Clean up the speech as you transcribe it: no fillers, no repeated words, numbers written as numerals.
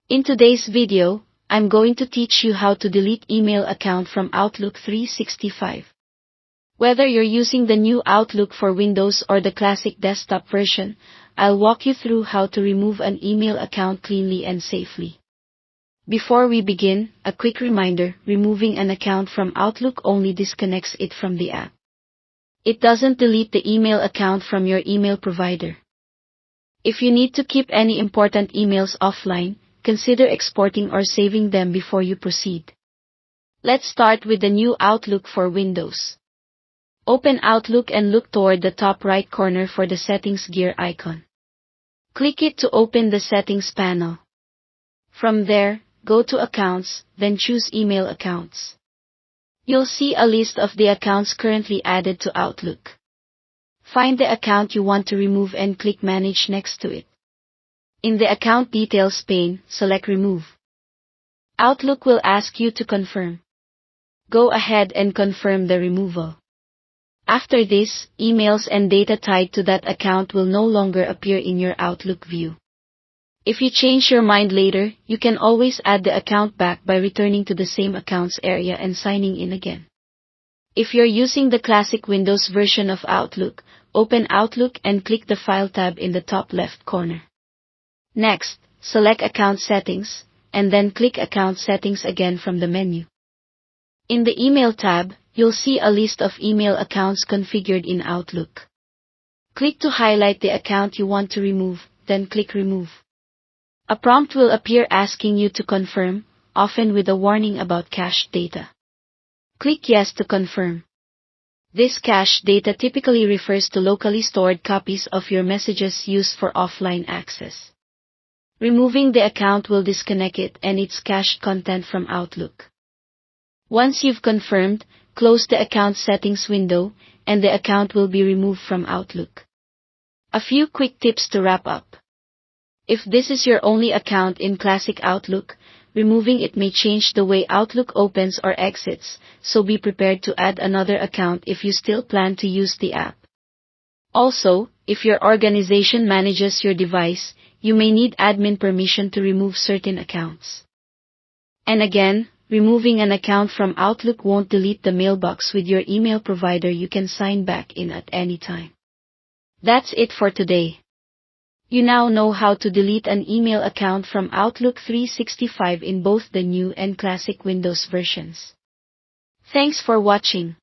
In today's video, I'm going to teach you how to delete email account from Outlook 365. Whether you're using the new Outlook for Windows or the classic desktop version, I'll walk you through how to remove an email account cleanly and safely. Before we begin, a quick reminder, removing an account from Outlook only disconnects it from the app. It doesn't delete the email account from your email provider. If you need to keep any important emails offline, consider exporting or saving them before you proceed. Let's start with the new Outlook for Windows. Open Outlook and look toward the top right corner for the Settings gear icon. Click it to open the Settings panel. From there, go to Accounts, then choose Email Accounts. You'll see a list of the accounts currently added to Outlook. Find the account you want to remove and click Manage next to it. In the Account Details pane, select Remove. Outlook will ask you to confirm. Go ahead and confirm the removal. After this, emails and data tied to that account will no longer appear in your Outlook view. If you change your mind later, you can always add the account back by returning to the same accounts area and signing in again. If you're using the classic Windows version of Outlook, open Outlook and click the File tab in the top left corner. Next, select Account Settings, and then click Account Settings again from the menu. In the Email tab, you'll see a list of email accounts configured in Outlook. Click to highlight the account you want to remove, then click Remove. A prompt will appear asking you to confirm, often with a warning about cached data. Click Yes to confirm. This cached data typically refers to locally stored copies of your messages used for offline access. Removing the account will disconnect it and its cached content from Outlook. Once you've confirmed, close the Account Settings window, and the account will be removed from Outlook. A few quick tips to wrap up. If this is your only account in Classic Outlook, removing it may change the way Outlook opens or exits, so be prepared to add another account if you still plan to use the app. Also, if your organization manages your device, you may need admin permission to remove certain accounts. And again, removing an account from Outlook won't delete the mailbox with your email provider. You can sign back in at any time. That's it for today. You now know how to delete an email account from Outlook 365 in both the new and classic Windows versions. Thanks for watching.